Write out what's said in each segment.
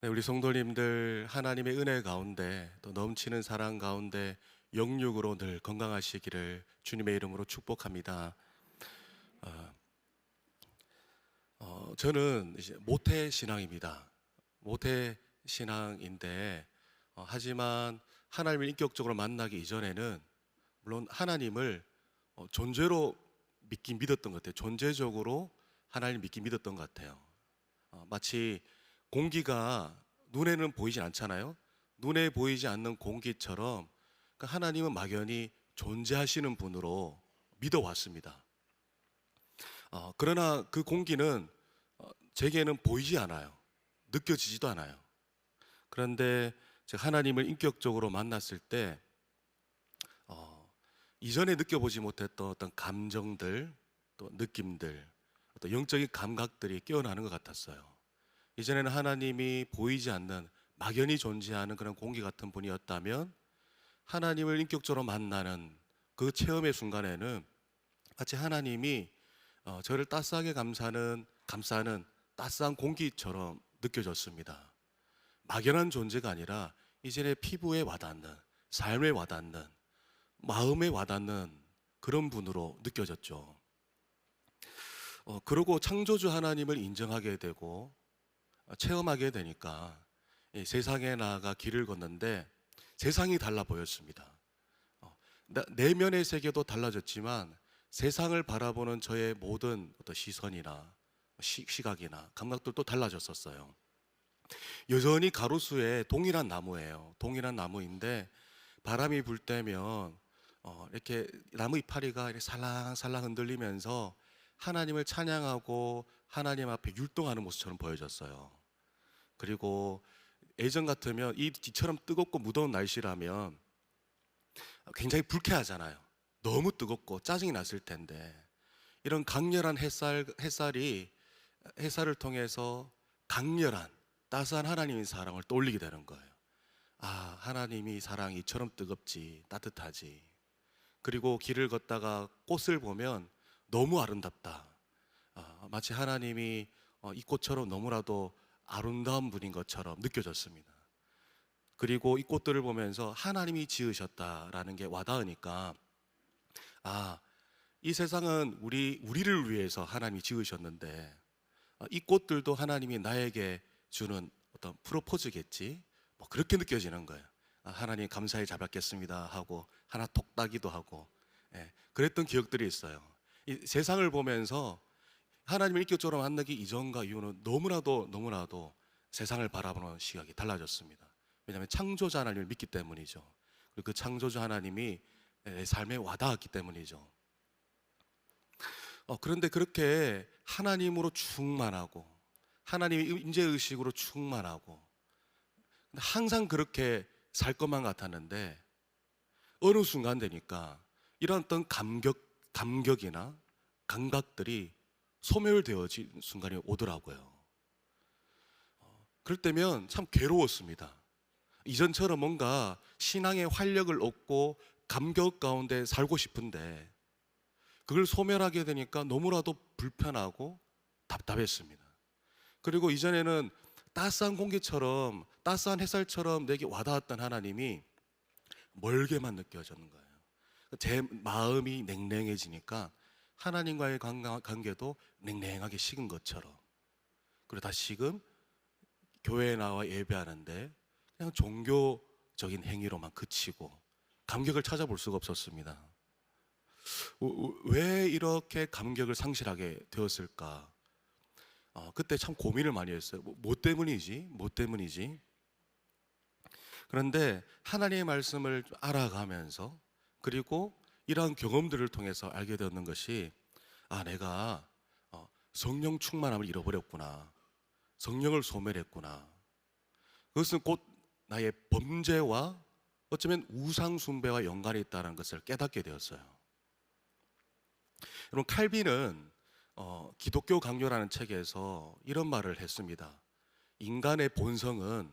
네, 우리 성도님들 하나님의 은혜 가운데 또 넘치는 사랑 가운데 영육으로 늘 건강하시기를 주님의 이름으로 축복합니다. 저는 이제 모태 신앙입니다. 모태 신앙인데 하지만 하나님을 인격적으로 만나기 이전에는 물론 하나님을 존재로 믿긴 믿었던 것 같아요. 존재적으로 하나님을 믿긴 믿었던 것 같아요. 마치 공기가 눈에는 보이지 않잖아요. 눈에 보이지 않는 공기처럼 하나님은 막연히 존재하시는 분으로 믿어왔습니다. 그러나 그 공기는 제게는 보이지 않아요. 느껴지지도 않아요. 그런데 제가 하나님을 인격적으로 만났을 때 이전에 느껴보지 못했던 어떤 감정들, 또 느낌들, 어떤 영적인 감각들이 깨어나는 것 같았어요. 이전에는 하나님이 보이지 않는 막연히 존재하는 그런 공기 같은 분이었다면 하나님을 인격적으로 만나는 그 체험의 순간에는 마치 하나님이 저를 따스하게 감싸는 따스한 공기처럼 느껴졌습니다. 막연한 존재가 아니라 이전에 피부에 와닿는, 삶에 와닿는, 마음에 와닿는 그런 분으로 느껴졌죠. 그러고 창조주 하나님을 인정하게 되고 체험하게 되니까 세상에 나아가 길을 걷는데 세상이 달라 보였습니다. 내면의 세계도 달라졌지만 세상을 바라보는 저의 모든 어떤 시선이나 시각이나 감각들도 달라졌었어요. 여전히 가로수에 동일한 나무예요. 동일한 나무인데 바람이 불 때면 이렇게 나무 이파리가 이렇게 살랑살랑 흔들리면서 하나님을 찬양하고 하나님 앞에 율동하는 모습처럼 보여졌어요. 그리고 예전 같으면 이처럼 뜨겁고 무더운 날씨라면 굉장히 불쾌하잖아요. 너무 뜨겁고 짜증이 났을 텐데 이런 강렬한 햇살을 통해서 강렬한 따스한 하나님의 사랑을 떠올리게 되는 거예요. 아, 하나님이 사랑이 이처럼 뜨겁지, 따뜻하지. 그리고 길을 걷다가 꽃을 보면 너무 아름답다. 마치 하나님이 이 꽃처럼 너무나도 아름다운 분인 것처럼 느껴졌습니다. 그리고 이 꽃들을 보면서 하나님이 지으셨다라는 게 와닿으니까 이 세상은 우리를 위해서 하나님이 지으셨는데 이 꽃들도 하나님이 나에게 주는 어떤 프로포즈겠지, 뭐 그렇게 느껴지는 거예요. 하나님 감사히 잘 받겠습니다 하고 하나 톡 따기도 하고, 그랬던 기억들이 있어요. 이 세상을 보면서 하나님을 인격적으로 만나기 이전과 이후는 너무나도 세상을 바라보는 시각이 달라졌습니다. 왜냐하면 창조자 하나님을 믿기 때문이죠. 그리고 그 창조주 하나님이 내 삶에 와닿았기 때문이죠. 그런데 그렇게 하나님으로 충만하고 하나님의 임재의식으로 충만하고 항상 그렇게 살 것만 같았는데 어느 순간 되니까 이런 어떤 감격이나 감각들이 소멸되어진 순간이 오더라고요. 그럴 때면 참 괴로웠습니다. 이전처럼 뭔가 신앙의 활력을 얻고 감격 가운데 살고 싶은데 그걸 소멸하게 되니까 너무나도 불편하고 답답했습니다. 그리고 이전에는 따스한 공기처럼 따스한 햇살처럼 내게 와닿았던 하나님이 멀게만 느껴지는 거예요. 제 마음이 냉랭해지니까 하나님과의 관계도 냉랭하게 식은 것처럼, 그리고 다시금 교회에 나와 예배하는데 그냥 종교적인 행위로만 그치고 감격을 찾아볼 수가 없었습니다. 왜 이렇게 감격을 상실하게 되었을까? 그때 참 고민을 많이 했어요. 뭐 때문이지? 뭐 때문이지? 그런데 하나님의 말씀을 알아가면서 그리고 이러한 경험들을 통해서 알게 되었는 것이 내가 성령 충만함을 잃어버렸구나. 성령을 소멸했구나. 그것은 곧 나의 범죄와 어쩌면 우상 숭배와 연관이 있다는 것을 깨닫게 되었어요. 여러분, 칼빈은 기독교 강요라는 책에서 이런 말을 했습니다. 인간의 본성은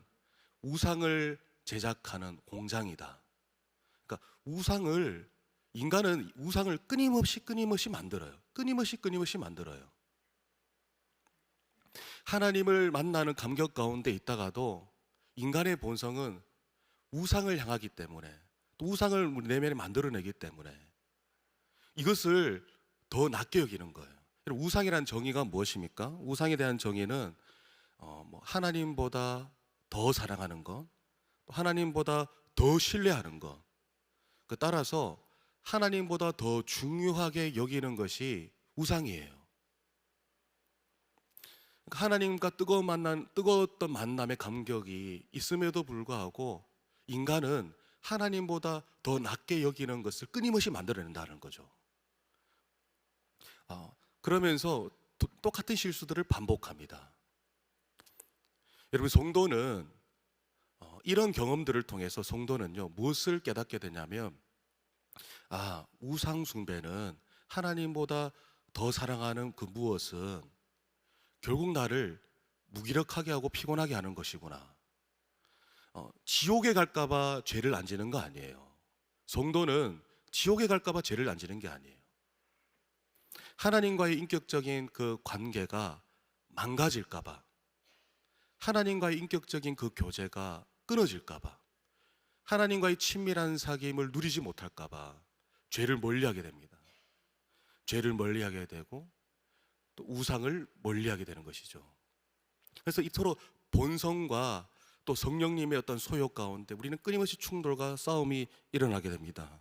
우상을 제작하는 공장이다. 그러니까 인간은 우상을 끊임없이 만들어요. 끊임없이 만들어요. 하나님을 만나는 감격 가운데 있다가도 인간의 본성은 우상을 향하기 때문에, 또 우상을 우리 내면에 만들어내기 때문에 이것을 더 낮게 여기는 거예요. 우상이라는 정의가 무엇입니까? 우상에 대한 정의는 하나님보다 더 사랑하는 것, 또 하나님보다 더 신뢰하는 것, 따라서 하나님보다 더 중요하게 여기는 것이 우상이에요. 하나님과 뜨거웠던 만남의 감격이 있음에도 불구하고 인간은 하나님보다 더 낮게 여기는 것을 끊임없이 만들어낸다는 거죠. 그러면서 똑같은 실수들을 반복합니다. 여러분, 성도는 이런 경험들을 통해서 성도는요, 무엇을 깨닫게 되냐면, 우상 숭배는 하나님보다 더 사랑하는 그 무엇은 결국 나를 무기력하게 하고 피곤하게 하는 것이구나. 지옥에 갈까봐 죄를 안 지는 거 아니에요. 성도는 지옥에 갈까봐 죄를 안 지는 게 아니에요. 하나님과의 인격적인 그 관계가 망가질까봐, 하나님과의 인격적인 그 교제가 끊어질까봐, 하나님과의 친밀한 사귐을 누리지 못할까봐 죄를 멀리하게 됩니다. 죄를 멀리하게 되고 또 우상을 멀리하게 되는 것이죠. 그래서 이토록 본성과 또 성령님의 어떤 소욕 가운데 우리는 끊임없이 충돌과 싸움이 일어나게 됩니다.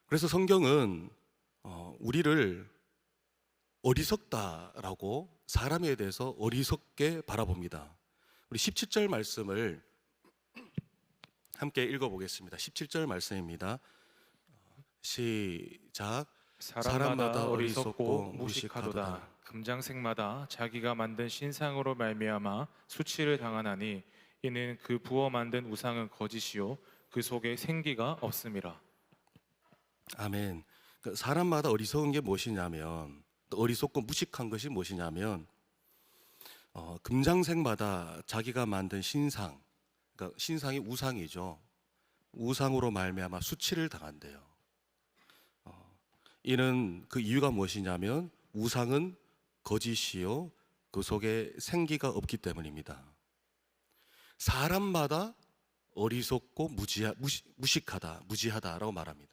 그래서 성경은 우리를 어리석다라고, 사람에 대해서 어리석게 바라봅니다. 우리 17절 말씀을 함께 읽어보겠습니다. 17절 말씀입니다. 시작. 사람마다 어리석고 무식하도다. 금장색마다 자기가 만든 신상으로 말미암아 수치를 당하나니 이는 그 부어 만든 우상은 거짓이요 그 속에 생기가 없음이라. 아멘. 사람마다 어리석은 게 무엇이냐면, 또 어리석고 무식한 것이 무엇이냐면, 금장색마다 자기가 만든 신상, 그러니까 신상이 우상이죠. 우상으로 말미암아 수치를 당한대요. 이는 그 이유가 무엇이냐면 우상은 거짓이요 그 속에 생기가 없기 때문입니다. 사람마다 어리석고 무식하다, 무지하다라고 말합니다.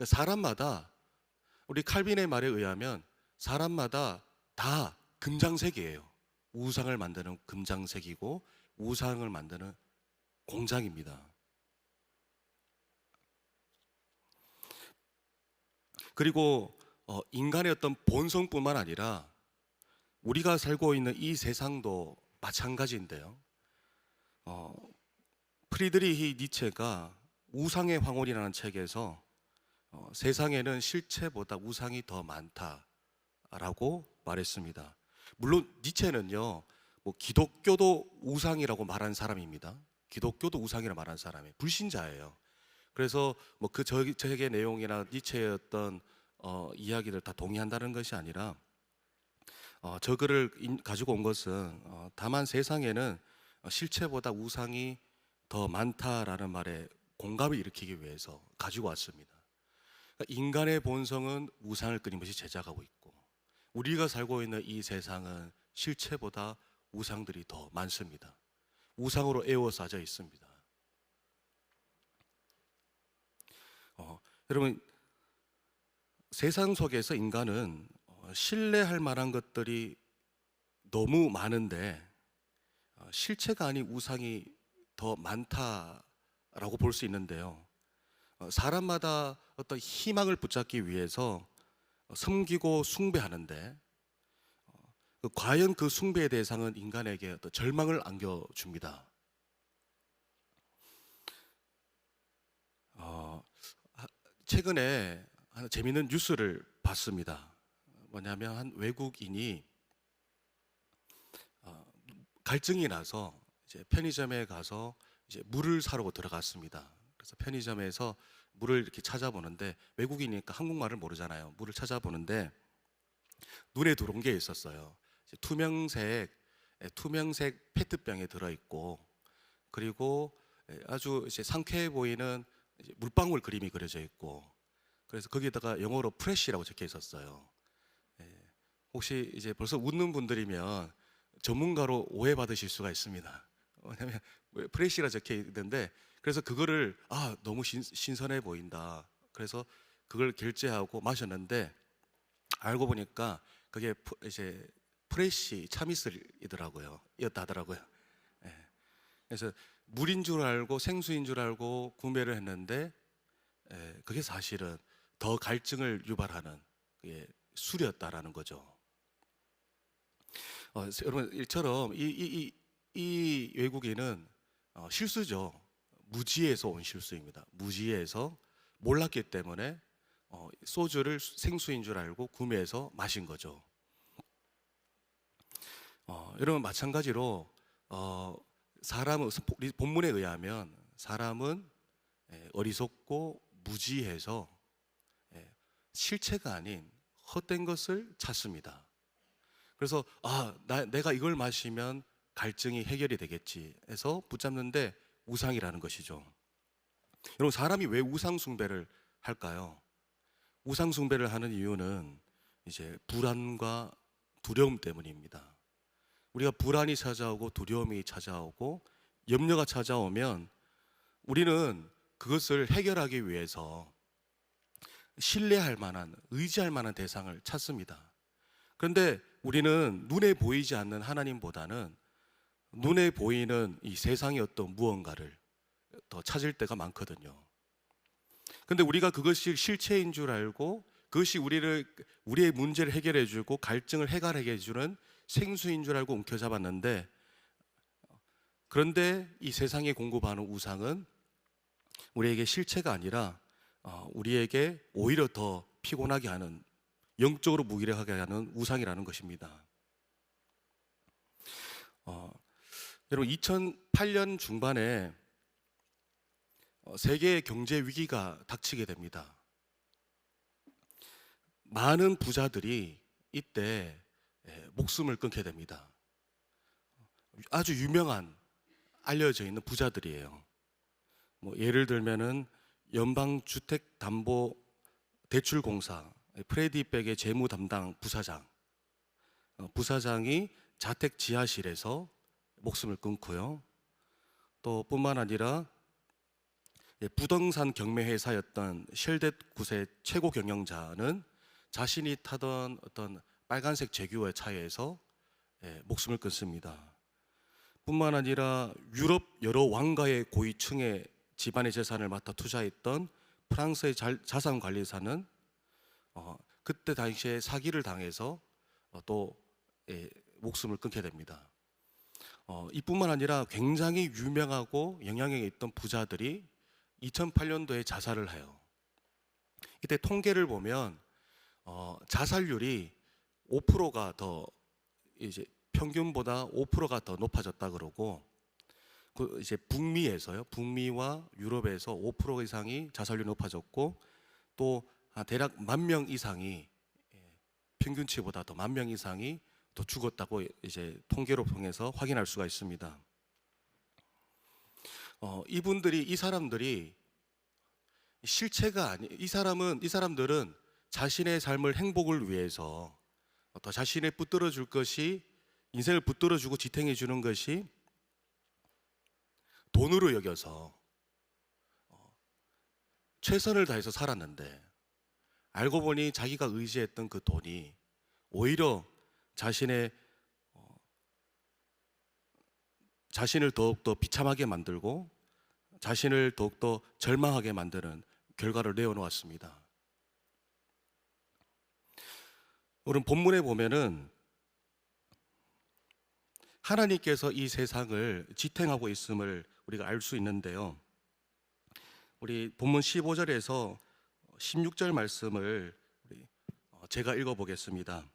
사람마다, 우리 칼빈의 말에 의하면 사람마다 다 금장색이에요. 우상을 만드는 금장색이고 우상을 만드는 공장입니다. 그리고 인간의 어떤 본성뿐만 아니라 우리가 살고 있는 이 세상도 마찬가지인데요. 프리드리히 니체가 우상의 황홀이라는 책에서 세상에는 실체보다 우상이 더 많다라고 말했습니다. 물론 니체는요, 기독교도 우상이라고 말한 사람입니다. 기독교도 우상이라고 말한 사람이에요. 불신자예요. 그래서 그 책의 내용이나 니체의 어떤 이야기를 다 동의한다는 것이 아니라 저 글을 가지고 온 것은 다만 세상에는 실체보다 우상이 더 많다라는 말에 공감을 일으키기 위해서 가지고 왔습니다. 그러니까 인간의 본성은 우상을 끊임없이 제작하고 있고 우리가 살고 있는 이 세상은 실체보다 우상들이 더 많습니다. 우상으로 에워싸져 있습니다. 여러분, 세상 속에서 인간은 신뢰할 만한 것들이 너무 많은데 실체가 아닌 우상이 더 많다라고 볼 수 있는데요. 사람마다 어떤 희망을 붙잡기 위해서 섬기고 숭배하는데 과연 그 숭배의 대상은 인간에게 어떤 절망을 안겨줍니다. 최근에 하나 재미있는 뉴스를 봤습니다. 뭐냐면 한 외국인이 갈증이 나서 이제 편의점에 가서 이제 물을 사러 들어갔습니다. 그래서 편의점에서 물을 이렇게 찾아보는데, 외국인이니까 한국말을 모르잖아요. 물을 찾아보는데 눈에 들어온 게 있었어요. 이제 투명색 페트병에 들어있고, 그리고 아주 이제 상쾌해 보이는 이제 물방울 그림이 그려져 있고, 그래서 거기에다가 영어로 프레쉬라고 적혀 있었어요. 혹시 이제 벌써 웃는 분들이면 전문가로 오해받으실 수가 있습니다. 왜냐하면 프레시라 적혀 있는데, 그래서 그거를 너무 신선해 보인다. 그래서 그걸 결제하고 마셨는데 알고 보니까 그게 이제 프레시 참이슬이더라고요. 이었다 하더라고요. 예. 그래서 물인 줄 알고 생수인 줄 알고 구매를 했는데, 그게 사실은 더 갈증을 유발하는 그게 술이었다라는 거죠. 여러분, 이처럼 이 외국인은 실수죠. 무지에서 온 실수입니다. 무지에서 몰랐기 때문에 소주를 생수인 줄 알고 구매해서 마신 거죠. 여러분, 마찬가지로 사람은, 우리 본문에 의하면 사람은 어리석고 무지해서 실체가 아닌 헛된 것을 찾습니다. 그래서 내가 이걸 마시면 갈증이 해결이 되겠지 해서 붙잡는데 우상이라는 것이죠. 여러분, 사람이 왜 우상 숭배를 할까요? 우상 숭배를 하는 이유는 이제 불안과 두려움 때문입니다. 우리가 불안이 찾아오고 두려움이 찾아오고 염려가 찾아오면 우리는 그것을 해결하기 위해서 신뢰할 만한, 의지할 만한 대상을 찾습니다. 그런데 우리는 눈에 보이지 않는 하나님보다는 눈에 보이는 이 세상의 어떤 무언가를 더 찾을 때가 많거든요. 근데 우리가 그것이 실체인 줄 알고 그것이 우리의 문제를 해결해 주고 갈증을 해결해 주는 생수인 줄 알고 움켜잡았는데, 그런데 이 세상에 공급하는 우상은 우리에게 실체가 아니라 우리에게 오히려 더 피곤하게 하는, 영적으로 무기력하게 하는 우상이라는 것입니다. 여러분, 2008년 중반에 세계 경제 위기가 닥치게 됩니다. 많은 부자들이 이때 목숨을 끊게 됩니다. 아주 유명한, 알려져 있는 부자들이에요. 예를 들면은 연방주택담보대출공사 프레디 백의 재무 담당 부사장이 자택 지하실에서 목숨을 끊고요. 또 뿐만 아니라 부동산 경매회사였던 쉘댓굿의 최고 경영자는 자신이 타던 어떤 빨간색 제규어의 차에서 목숨을 끊습니다. 뿐만 아니라 유럽 여러 왕가의 고위층의 집안의 재산을 맡아 투자했던 프랑스의 자산관리사는 그때 당시에 사기를 당해서 또 목숨을 끊게 됩니다. 이뿐만 아니라 굉장히 유명하고 영향력이 있던 부자들이 2008년도에 자살을 해요. 이때 통계를 보면 자살률이 5%가 더, 이제 평균보다 5%가 더 높아졌다 그러고, 이제 북미와 유럽에서 5% 이상이 자살률이 높아졌고, 또 대략 10,000명 이상이, 평균치보다 더 10,000명 이상이 더 죽었다고 이제 통계로 통해서 확인할 수가 있습니다. 이 사람들이 실체가 이 사람들은 자신의 삶을 행복을 위해서 더 자신을 붙들어 줄 것이, 인생을 붙들어 주고 지탱해 주는 것이 돈으로 여겨서 최선을 다해서 살았는데, 알고 보니 자기가 의지했던 그 돈이 오히려 자신을 더욱더 비참하게 만들고 자신을 더욱더 절망하게 만드는 결과를 내어놓았습니다. 오늘 본문에 보면은 하나님께서 이 세상을 지탱하고 있음을 우리가 알 수 있는데요. 우리 본문 15절에서 16절 말씀을 제가 읽어보겠습니다.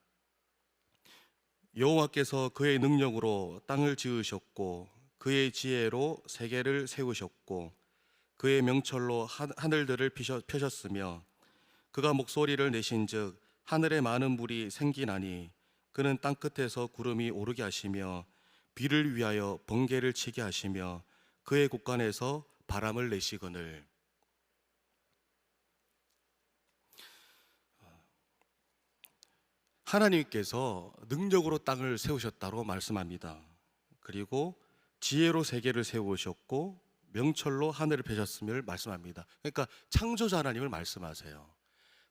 여호와께서 그의 능력으로 땅을 지으셨고 그의 지혜로 세계를 세우셨고 그의 명철로 하늘들을 펴셨으며 그가 목소리를 내신즉 하늘에 많은 물이 생기나니 그는 땅끝에서 구름이 오르게 하시며 비를 위하여 번개를 치게 하시며 그의 곳간에서 바람을 내시거늘. 하나님께서 능력으로 땅을 세우셨다고 말씀합니다. 그리고 지혜로 세계를 세우셨고 명철로 하늘을 펴셨음을 말씀합니다. 그러니까 창조자 하나님을 말씀하세요.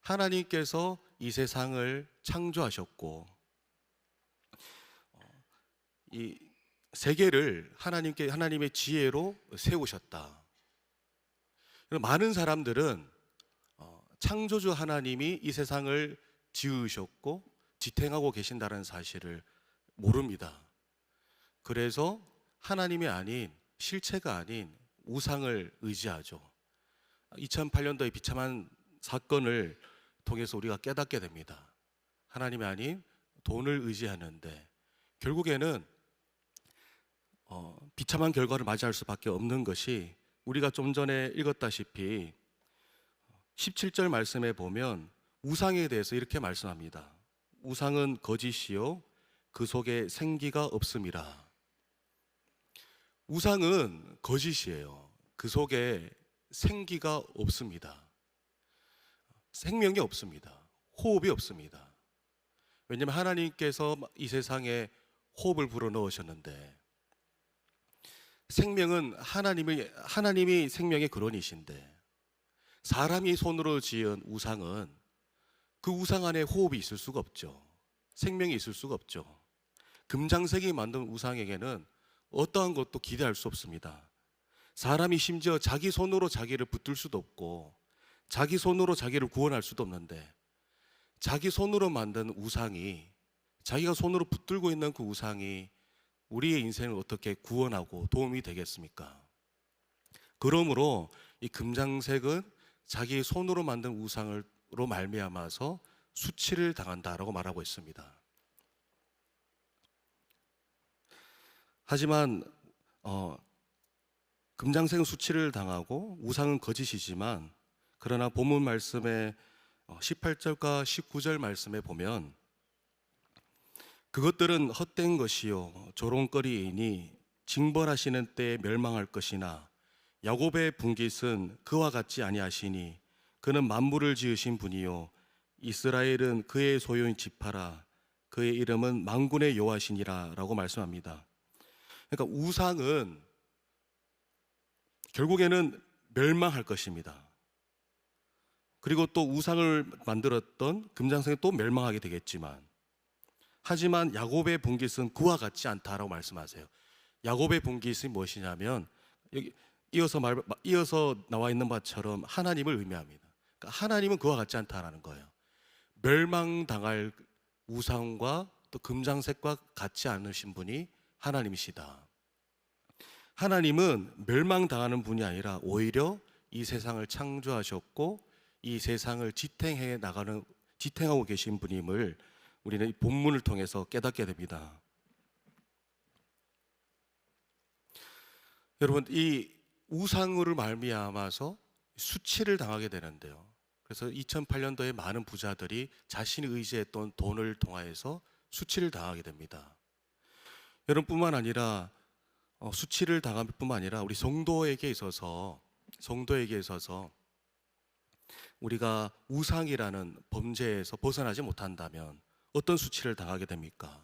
하나님께서 이 세상을 창조하셨고 이 세계를 하나님의 지혜로 세우셨다. 많은 사람들은 창조주 하나님이 이 세상을 지으셨고 지탱하고 계신다는 사실을 모릅니다. 그래서 하나님이 아닌, 실체가 아닌 우상을 의지하죠. 2008년도의 비참한 사건을 통해서 우리가 깨닫게 됩니다. 하나님이 아닌 돈을 의지하는데 결국에는 비참한 결과를 맞이할 수밖에 없는 것이, 우리가 좀 전에 읽었다시피 17절 말씀에 보면 우상에 대해서 이렇게 말씀합니다. 우상은 거짓이요 그 속에 생기가 없음이라. 우상은 거짓이에요. 그 속에 생기가 없습니다. 생명이 없습니다. 호흡이 없습니다. 왜냐하면 하나님께서 이 세상에 호흡을 불어넣으셨는데, 생명은 하나님이 생명의 근원이신데, 사람이 손으로 지은 우상은 그 우상 안에 호흡이 있을 수가 없죠. 생명이 있을 수가 없죠. 금장색이 만든 우상에게는 어떠한 것도 기대할 수 없습니다. 사람이 심지어 자기 손으로 자기를 붙들 수도 없고 자기 손으로 자기를 구원할 수도 없는데, 자기 손으로 만든 우상이, 자기가 손으로 붙들고 있는 그 우상이 우리의 인생을 어떻게 구원하고 도움이 되겠습니까? 그러므로 이 금장색은 자기 손으로 만든 우상으로 말미암아서 수치를 당한다라고 말하고 있습니다. 하지만 금장색은 수치를 당하고 우상은 거짓이지만, 그러나 본문 말씀의 18절과 19절 말씀에 보면 그것들은 헛된 것이요 조롱거리이니 징벌하시는 때에 멸망할 것이나 야곱의 분깃은 그와 같지 아니하시니 그는 만물을 지으신 분이요 이스라엘은 그의 소유인 지파라 그의 이름은 만군의 여호와시니라 라고 말씀합니다. 그러니까 우상은 결국에는 멸망할 것입니다. 그리고 또 우상을 만들었던 금장색이 또 멸망하게 되겠지만, 하지만 야곱의 분깃은 그와 같지 않다라고 말씀하세요. 야곱의 분깃이 무엇이냐면 여기 이어서 나와 있는 바처럼 하나님을 의미합니다. 그러니까 하나님은 그와 같지 않다라는 거예요. 멸망당할 우상과 또 금장색과 같지 않으신 분이 하나님이시다. 하나님은 멸망당하는 분이 아니라 오히려 이 세상을 창조하셨고 이 세상을 지탱하고 계신 분임을 우리는 이 본문을 통해서 깨닫게 됩니다. 여러분, 이 우상으로 말미암아서 수치를 당하게 되는데요. 그래서 2008년도에 많은 부자들이 자신이 의지했던 돈을 통하여서 수치를 당하게 됩니다. 여러분뿐만 아니라 수치를 당할 뿐만 아니라 우리 성도에게 있어서 우리가 우상이라는 범죄에서 벗어나지 못한다면 어떤 수치를 당하게 됩니까?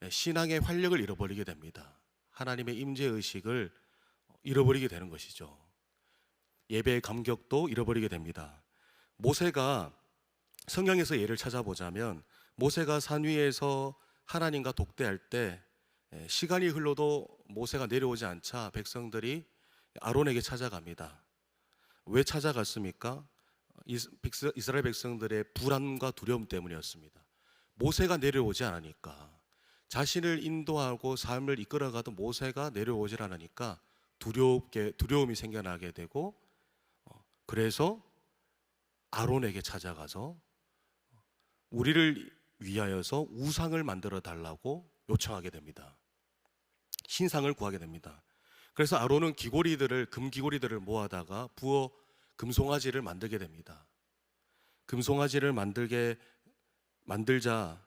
신앙의 활력을 잃어버리게 됩니다. 하나님의 임재의식을 잃어버리게 되는 것이죠. 예배의 감격도 잃어버리게 됩니다. 모세가, 성경에서 예를 찾아보자면 모세가 산 위에서 하나님과 독대할 때 시간이 흘러도 모세가 내려오지 않자 백성들이 아론에게 찾아갑니다. 왜 찾아갔습니까? 이스라엘 백성들의 불안과 두려움 때문이었습니다. 모세가 내려오지 않으니까, 자신을 인도하고 삶을 이끌어가던 모세가 내려오질 않으니까 두려움이 생겨나게 되고, 그래서 아론에게 찾아가서 우리를 위하여서 우상을 만들어 달라고 요청하게 됩니다. 신상을 구하게 됩니다. 그래서 아론은 금귀고리들을 모아다가 부어 금송아지를 만들게 됩니다. 금송아지를 만들자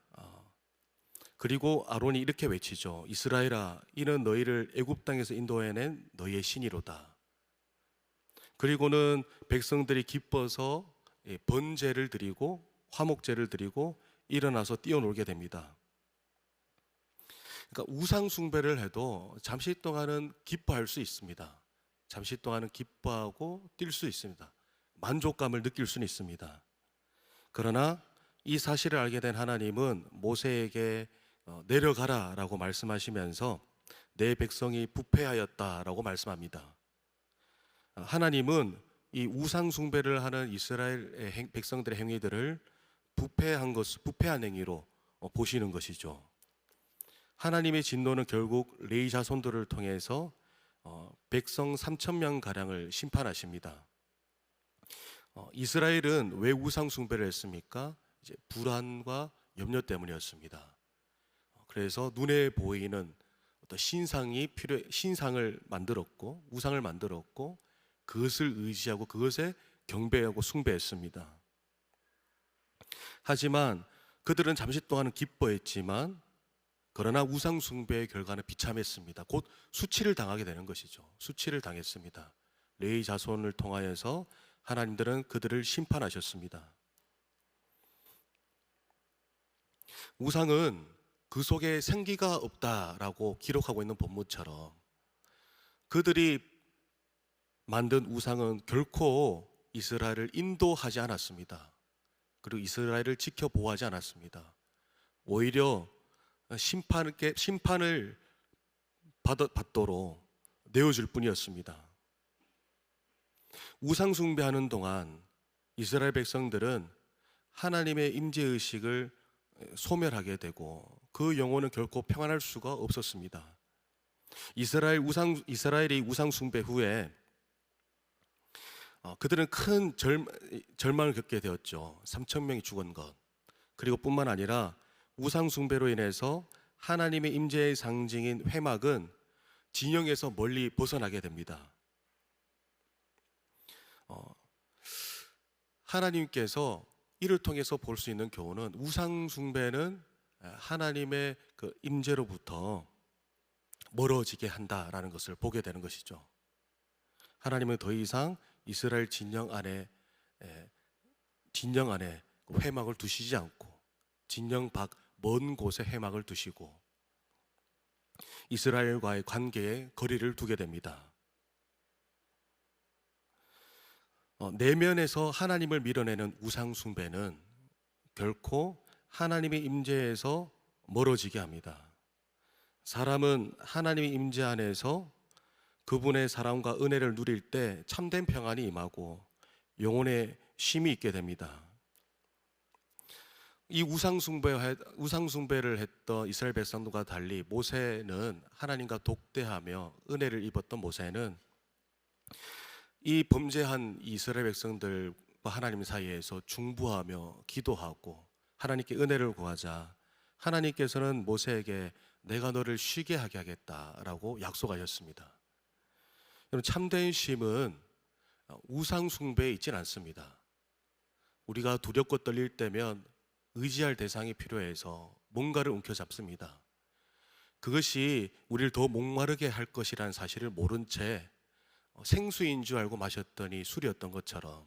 그리고 아론이 이렇게 외치죠. 이스라엘아, 이는 너희를 애굽 땅에서 인도해낸 너희의 신이로다. 그리고는 백성들이 기뻐서 번제를 드리고 화목제를 드리고 일어나서 뛰어놀게 됩니다. 그러니까 우상 숭배를 해도 잠시 동안은 기뻐할 수 있습니다. 잠시 동안은 기뻐하고 뛸 수 있습니다. 만족감을 느낄 수는 있습니다. 그러나 이 사실을 알게 된 하나님은 모세에게 내려가라라고 말씀하시면서 내 백성이 부패하였다라고 말씀합니다. 하나님은 이 우상 숭배를 하는 이스라엘 백성들의 행위들을 부패한 행위로 보시는 것이죠. 하나님의 진노는 결국 레위 자손들을 통해서 백성 3,000명 가량을 심판하십니다. 이스라엘은 왜 우상 숭배를 했습니까? 이제 불안과 염려 때문이었습니다. 그래서 눈에 보이는 어떤 신상을 만들었고 우상을 만들었고 그것을 의지하고 그것에 경배하고 숭배했습니다. 하지만 그들은 잠시 동안은 기뻐했지만 그러나 우상 숭배의 결과는 비참했습니다. 곧 수치를 당하게 되는 것이죠. 수치를 당했습니다. 레위 자손을 통하여서 하나님들은 그들을 심판하셨습니다. 우상은 그 속에 생기가 없다라고 기록하고 있는 본문처럼 그들이 만든 우상은 결코 이스라엘을 인도하지 않았습니다. 그리고 이스라엘을 지켜보호하지 않았습니다. 오히려 심판을 받도록 내어줄 뿐이었습니다. 우상 숭배하는 동안 이스라엘 백성들은 하나님의 임재의식을 소멸하게 되고 그 영혼은 결코 평안할 수가 없었습니다. 이스라엘이 우상 숭배 후에 그들은 큰 절망을 겪게 되었죠. 3,000명이 죽은 것. 그리고 뿐만 아니라 우상 숭배로 인해서 하나님의 임재의 상징인 회막은 진영에서 멀리 벗어나게 됩니다. 하나님께서 이를 통해서 볼 수 있는 교훈은 우상 숭배는 하나님의 그 임재로부터 멀어지게 한다라는 것을 보게 되는 것이죠. 하나님은 더 이상 이스라엘 진영 안에 회막을 두시지 않고 진영 밖 먼 곳에 회막을 두시고 이스라엘과의 관계에 거리를 두게 됩니다. 내면에서 하나님을 밀어내는 우상 숭배는 결코 하나님의 임재에서 멀어지게 합니다. 사람은 하나님의 임재 안에서 그분의 사랑과 은혜를 누릴 때 참된 평안이 임하고 영혼의 쉼이 있게 됩니다. 이 우상 숭배를 했던 이스라엘 백성들과 달리 모세는 하나님과 독대하며 은혜를 입었던 모세는 이 범죄한 이스라엘 백성들과 하나님 사이에서 중보하며 기도하고 하나님께 은혜를 구하자 하나님께서는 모세에게 내가 너를 쉬게 하게 하겠다라고 약속하셨습니다. 여러분, 참된 쉼은 우상 숭배에 있지는 않습니다. 우리가 두렵고 떨릴 때면 의지할 대상이 필요해서 뭔가를 움켜잡습니다. 그것이 우리를 더 목마르게 할 것이라는 사실을 모른 채 생수인 줄 알고 마셨더니 술이었던 것처럼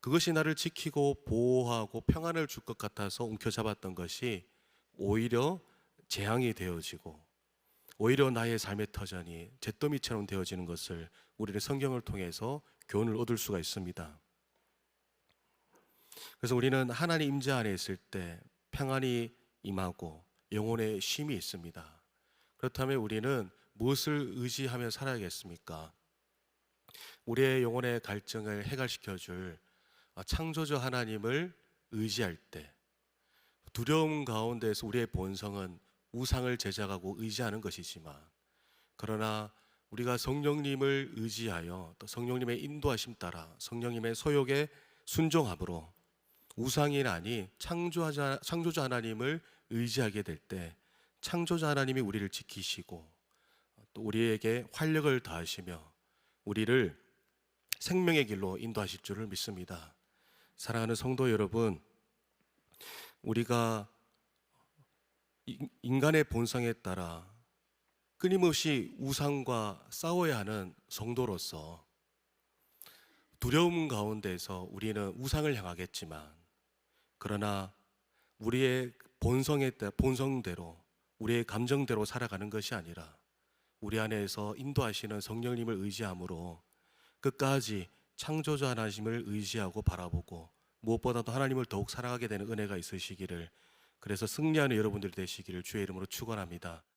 그것이 나를 지키고 보호하고 평안을 줄 것 같아서 움켜잡았던 것이 오히려 재앙이 되어지고 오히려 나의 삶의 터전이 잿더미처럼 되어지는 것을 우리는 성경을 통해서 교훈을 얻을 수가 있습니다. 그래서 우리는 하나님 임재 안에 있을 때 평안이 임하고 영혼의 쉼이 있습니다. 그렇다면 우리는 무엇을 의지하며 살아야겠습니까? 우리의 영혼의 갈증을 해결시켜줄 창조주 하나님을 의지할 때 두려움 가운데서 우리의 본성은 우상을 제작하고 의지하는 것이지만 그러나 우리가 성령님을 의지하여 또 성령님의 인도하심 따라 성령님의 소욕에 순종함으로 우상이 아닌 창조주 하나님을 의지하게 될 때 창조주 하나님이 우리를 지키시고 또 우리에게 활력을 더하시며 우리를 생명의 길로 인도하실 줄을 믿습니다. 사랑하는 성도 여러분, 우리가 인간의 본성에 따라 끊임없이 우상과 싸워야 하는 성도로서 두려움 가운데서 우리는 우상을 향하겠지만 그러나 우리의 본성대로 우리의 감정대로 살아가는 것이 아니라 우리 안에서 인도하시는 성령님을 의지함으로 끝까지 창조주 하나님을 의지하고 바라보고 무엇보다도 하나님을 더욱 사랑하게 되는 은혜가 있으시기를, 그래서 승리하는 여러분들이 되시기를 주의 이름으로 축원합니다.